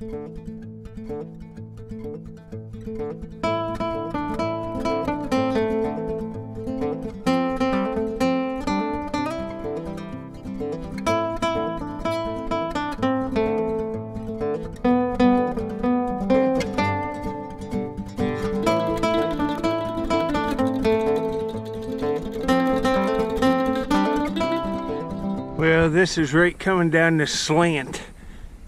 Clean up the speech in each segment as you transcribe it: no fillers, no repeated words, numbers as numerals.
Well, this is right coming down this slant,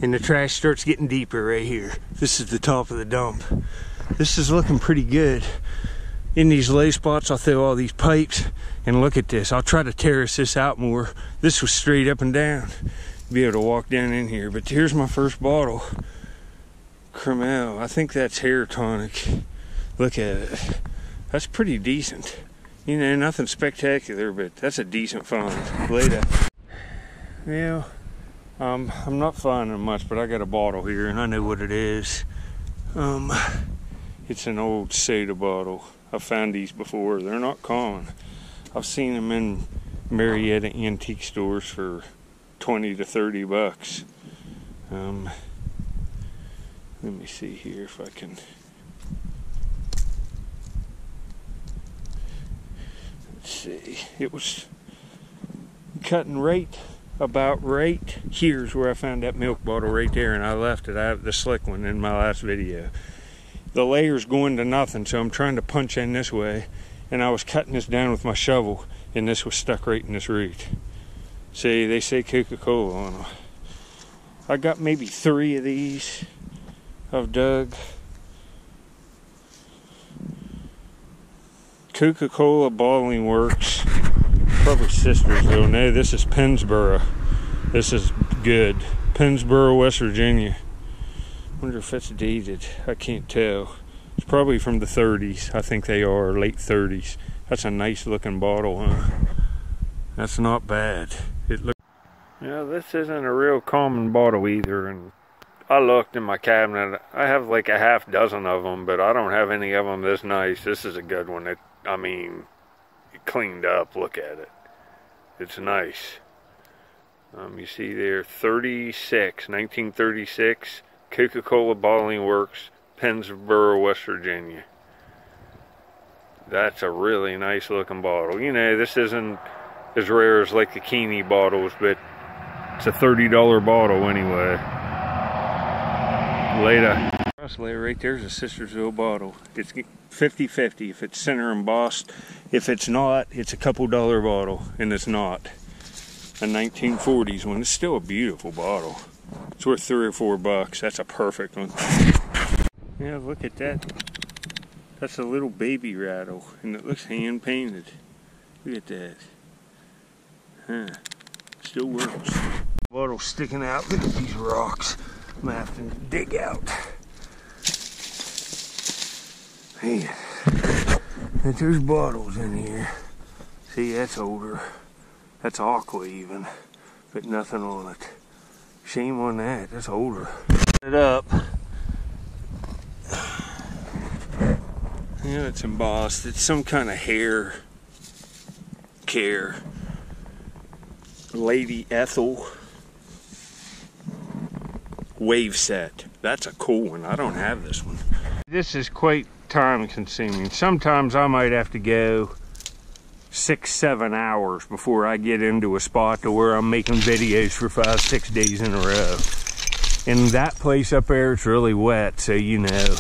and the trash starts getting deeper right here. This is the top of the dump. This is looking pretty good. In these low spots, I'll throw all these pipes, and look at this. I'll try to terrace this out more. This was straight up and down. Be able to walk down in here, but here's my first bottle. Cremel, I think that's hair tonic. Look at it. That's pretty decent. You know, nothing spectacular, but that's a decent find. Later. Well, I'm not finding much, but I got a bottle here, and I know what it is. It's an old soda bottle. I've found these before. They're not common. I've seen them in Marietta antique stores for 20 to 30 bucks. Let me see here if I can. Let's see. It was cutting about right here's where I found that milk bottle right there, and I left it. I have the slick one in my last video. The layer's going to nothing, so I'm trying to punch in this way, and I was cutting this down with my shovel, and this was stuck right in this root. See, they say Coca-Cola on them. I got maybe 3 of these I've dug. Coca-Cola Bottling Works. Probably Sistersville. No, this is Pennsboro. This is good. Pennsboro, West Virginia. Wonder if it's dated. I can't tell. It's probably from the 30s. I think they are, late 30s. That's a nice looking bottle, huh? That's not bad. It looks. Yeah, this isn't a real common bottle either. And I looked in my cabinet. I have like a half dozen of them, but I don't have any of them this nice. This is a good one. I mean, cleaned up. Look at it. It's nice. You see there, 1936, Coca-Cola Bottling Works, Pennsboro, West Virginia. That's a really nice looking bottle. You know, this isn't as rare as like the Keeney bottles, but it's a $30 bottle anyway. Later. Layer right there's a Sistersville bottle. It's 50-50 if it's center embossed. If it's not, it's a couple dollar bottle, and it's not a 1940s one. It's still a beautiful bottle. It's worth 3 or 4 bucks. That's a perfect one. Yeah, look at that. That's a little baby rattle, and it looks hand painted. Look at that. Huh. Still works. Bottle sticking out. Look at these rocks. I'm gonna have to dig out. Man, and there's bottles in here. See, that's older. That's aqua even, but nothing on it. Shame on that. That's older. It up. Yeah, it's embossed. It's some kind of hair care. Lady Ethel wave set. That's a cool one. I don't have this one. This is quite time consuming. Sometimes I might have to go 6-7 hours before I get into a spot to where I'm making videos for 5-6 days in a row. And that place up there is really wet, so you know,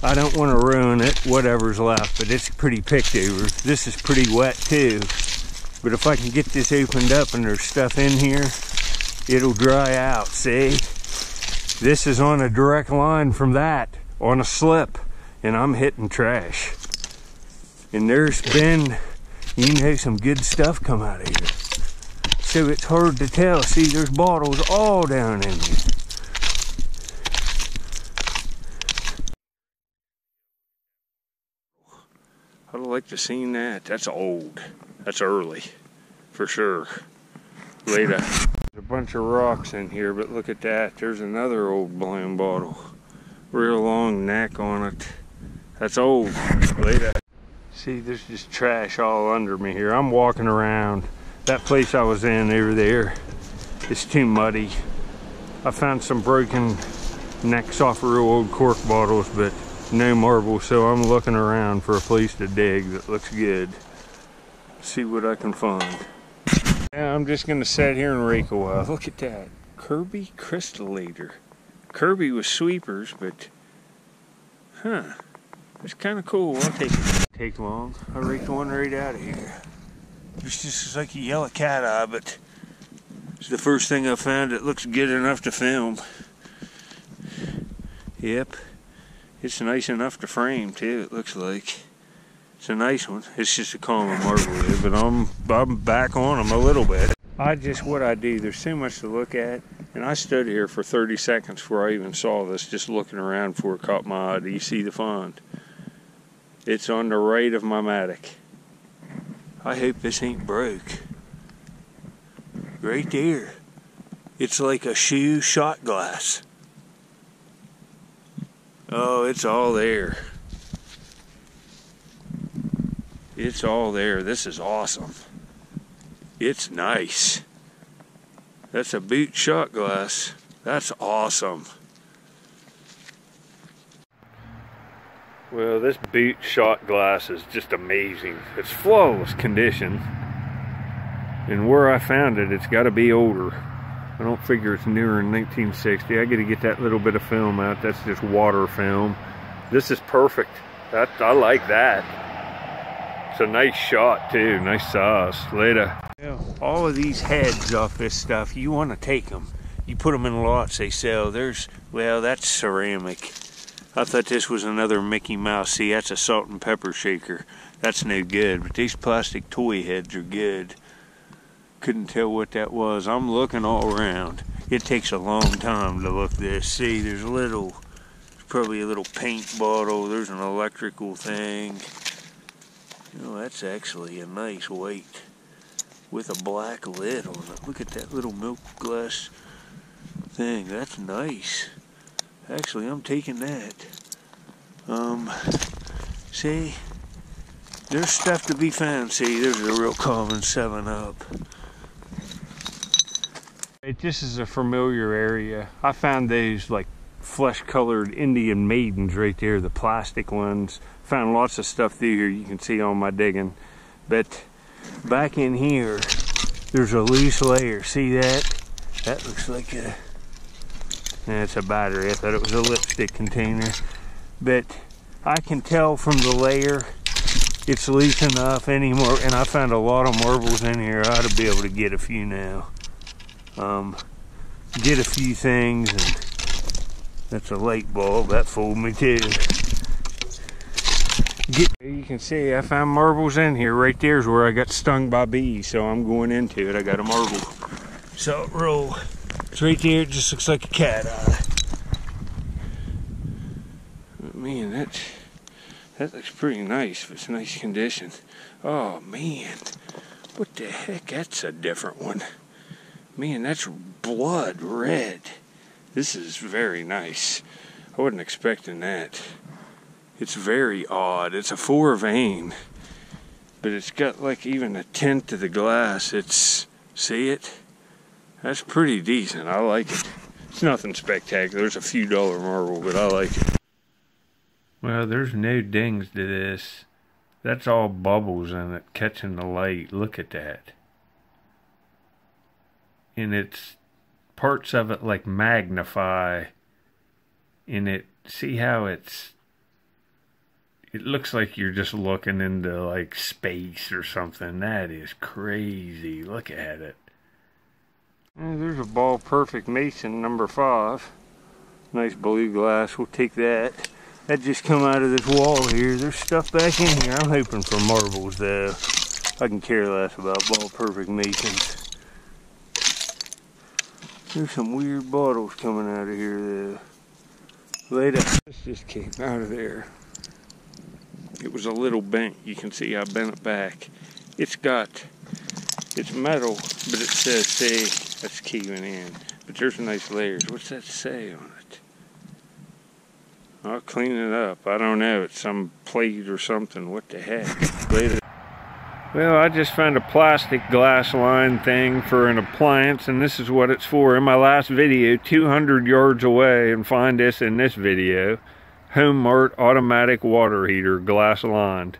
I don't want to ruin it, whatever's left, but it's pretty picked over. This is pretty wet too, but if I can get this opened up and there's stuff in here, it'll dry out. See, this is on a direct line from that, on a slip, and I'm hitting trash. And there's been, you know, some good stuff come out of here. So it's hard to tell. See, there's bottles all down in here. I'd like to see that. That's old. That's early, for sure. Later. There's a bunch of rocks in here, but look at that. There's another old blown bottle. Real long neck on it. That's old. Later. See, there's just trash all under me here. I'm walking around. That place I was in over there, it's too muddy. I found some broken necks off of real old cork bottles, but no marbles, so I'm looking around for a place to dig that looks good. See what I can find. Now I'm just gonna sit here and rake a while. Look at that, Kirby Crystallator. Kirby with sweepers, but it's kind of cool. I'll take it. Take long. I raked one right out of here. It's just like a yellow cat eye, but it's the first thing I found that looks good enough to film. Yep, it's nice enough to frame too. It looks like it's a nice one. It's just a common marble, but I'm back on them a little bit. What I do. There's so much to look at, and I stood here for 30 seconds before I even saw this, just looking around before it caught my eye. Do you see the font? It's on the right of my mattock. I hope this ain't broke. Right there. It's like a shoe shot glass. Oh, it's all there. It's all there. This is awesome. It's nice. That's a boot shot glass. That's awesome. Well, this boot shot glass is just amazing. It's flawless condition. And where I found it, it's got to be older. I don't figure it's newer than 1960. I got to get that little bit of film out. That's just water film. This is perfect. I like that. It's a nice shot too. Nice size. Later. All of these heads off this stuff, you want to take them. You put them in lots they sell. Well, that's ceramic. I thought this was another Mickey Mouse. See, that's a salt and pepper shaker. That's no good, but these plastic toy heads are good. Couldn't tell what that was. I'm looking all around. It takes a long time to look this. See, there's probably a little paint bottle. There's an electrical thing. That's actually a nice weight with a black lid on it. Look at that little milk glass thing. That's nice. Actually, I'm taking that. See, there's stuff to be found. See, there's a real common 7-Up. This is a familiar area. I found those like flesh-colored Indian maidens right there, the plastic ones. Found lots of stuff through here. You can see on my digging. But back in here, there's a loose layer. See that? That looks like it's a battery. I thought it was a lipstick container. But I can tell from the layer it's loose enough anymore. And I found a lot of marbles in here. I ought to be able to get a few now. Get a few things. And that's a light bulb. That fooled me too. You can see I found marbles in here. Right there's where I got stung by bees, so I'm going into it. I got a marble. So roll. It's right there. It just looks like a cat eye. Man, that looks pretty nice. If it's nice condition. Oh man, what the heck? That's a different one. Man, that's blood red. This is very nice. I wasn't expecting that. It's very odd. It's a 4 vein, but it's got like even a tint to the glass. See it? That's pretty decent. I like it. It's nothing spectacular. There's a few dollar marble, but I like it. Well, there's no dings to this. That's all bubbles in it catching the light. Look at that. And it's parts of it like magnify in it. See how it looks like you're just looking into like space or something. That is crazy. Look at it. There's a ball perfect mason number 5. Nice blue glass. We'll take that. That just come out of this wall here. There's stuff back in here. I'm hoping for marbles though. I can care less about ball perfect masons. There's some weird bottles coming out of here though. Later. This just came out of there. It was a little bent. You can see I bent it back. It's metal, but it says, see, that's caving in. But there's nice layers. What's that say on it? I'll clean it up. I don't know. It's some plate or something. What the heck? Later. Well, I just found a plastic glass line thing for an appliance, and this is what it's for. In my last video, 200 yards away, and find this in this video. Home Mart automatic water heater, glass lined.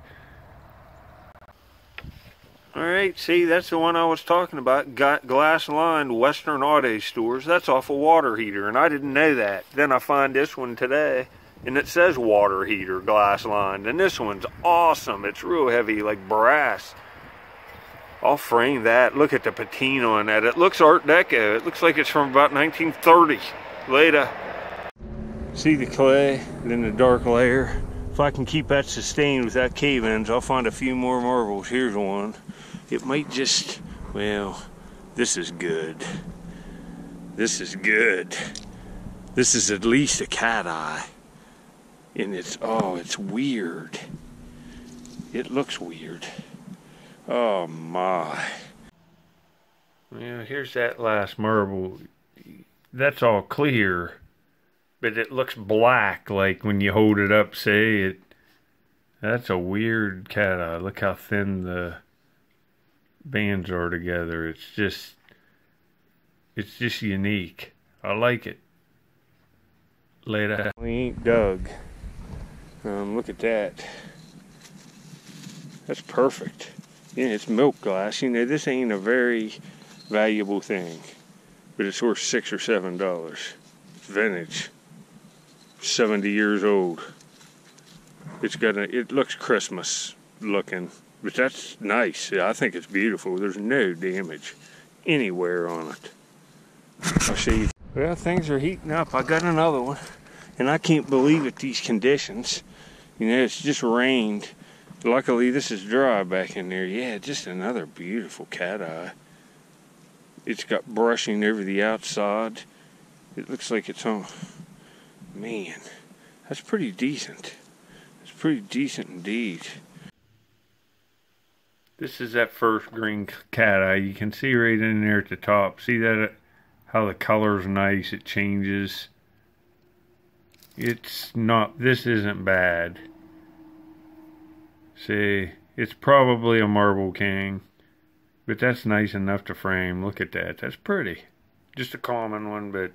Alright, see, that's the one I was talking about. Got glass lined Western Auto Stores. That's off a water heater, and I didn't know that. Then I find this one today, and it says water heater, glass lined. And this one's awesome. It's real heavy, like brass. I'll frame that. Look at the patina on that. It looks Art Deco. It looks like it's from about 1930. Later. See the clay, then the dark layer. If I can keep that sustained without cave-ins, I'll find a few more marbles. Here's one. It might just, well, this is good. This is good. This is at least a cat eye. And it's, oh, it's weird. It looks weird. Oh my. Yeah, here's that last marble. That's all clear, but it looks black, like when you hold it up, say it. That's a weird cat eye. Look how thin the bands are together. It's just unique. I like it. Later. We ain't dug. Look at that. That's perfect. Yeah, it's milk glass. You know, this ain't a very valuable thing, but it's worth $6 or $7. It's vintage. 70 years old. It looks Christmas looking, but that's nice. I think it's beautiful. There's no damage anywhere on it. I'll show you. Well, things are heating up. I got another one, and I can't believe it, these conditions. You know, it's just rained. Luckily, this is dry back in there. Yeah, just another beautiful cat eye. It's got brushing over the outside. It looks like it's on. Man, that's pretty decent. It's pretty decent indeed. This is that first green cat eye. You can see right in there at the top. See that? How the color's nice. It changes. It's not. This isn't bad. See, it's probably a Marble King, but that's nice enough to frame. Look at that. That's pretty. Just a common one, but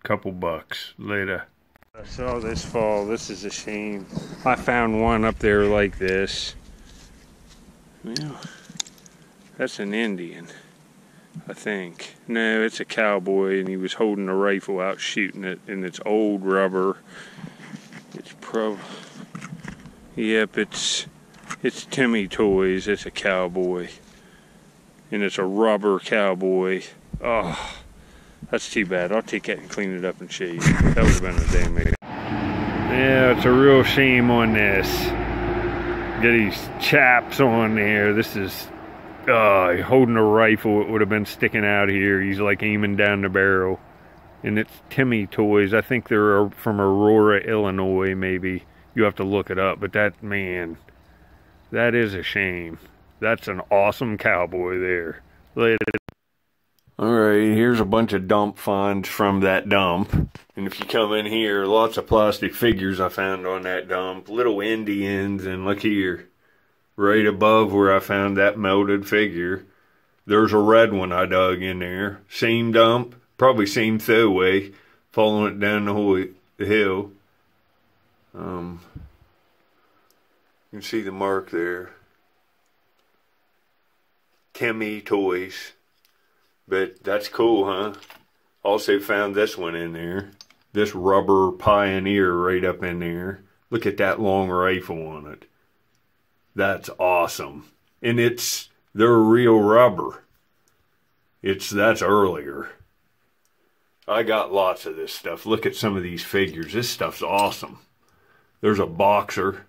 a couple bucks later. I saw this fall. This is a shame. I found one up there like this. Well, that's an Indian, I think. No, it's a cowboy, and he was holding a rifle out shooting it, and it's old rubber. It's yep, it's Timmy Toys. It's a cowboy. And it's a rubber cowboy. Oh, that's too bad. I'll take that and clean it up and show you. That would have been a damn good. Yeah, it's a real shame on this. Get these chaps on there. This is holding a rifle. It would have been sticking out here. He's like aiming down the barrel. And it's Timmy Toys. I think they're from Aurora, Illinois, maybe. You have to look it up. But that, man, that is a shame. That's an awesome cowboy there. Alright, here's a bunch of dump finds from that dump. And if you come in here, lots of plastic figures I found on that dump. Little Indians, and look here. Right above where I found that melted figure. There's a red one I dug in there. Same dump, probably same throwaway. Following it down the hill. You can see the mark there. Timmy Toys. But that's cool, huh? Also found this one in there. This rubber Pioneer right up in there. Look at that long rifle on it. That's awesome. And they're real rubber. That's earlier. I got lots of this stuff. Look at some of these figures. This stuff's awesome. There's a boxer.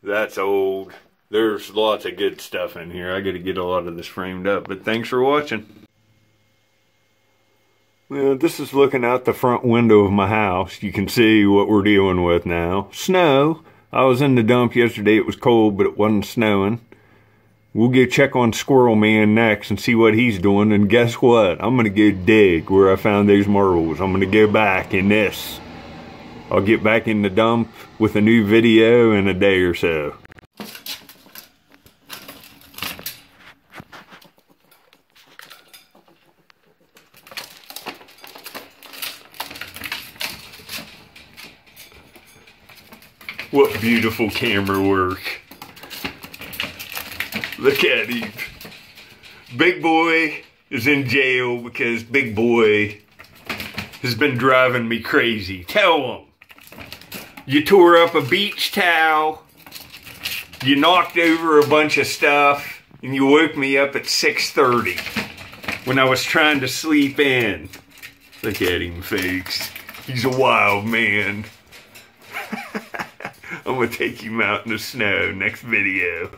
That's old. There's lots of good stuff in here. I got to get a lot of this framed up. But thanks for watching. Well, this is looking out the front window of my house. You can see what we're dealing with now. Snow. I was in the dump yesterday. It was cold, but it wasn't snowing. We'll go check on Squirrel Man next and see what he's doing. And guess what? I'm going to go dig where I found those marbles. I'm going to go back in this. I'll get back in the dump with a new video in a day or so. What beautiful camera work. Look at him. Big boy is in jail because big boy has been driving me crazy. Tell him. You tore up a beach towel. You knocked over a bunch of stuff. And you woke me up at 6:30 when I was trying to sleep in. Look at him, folks. He's a wild man. I'm gonna take him out in the snow next video.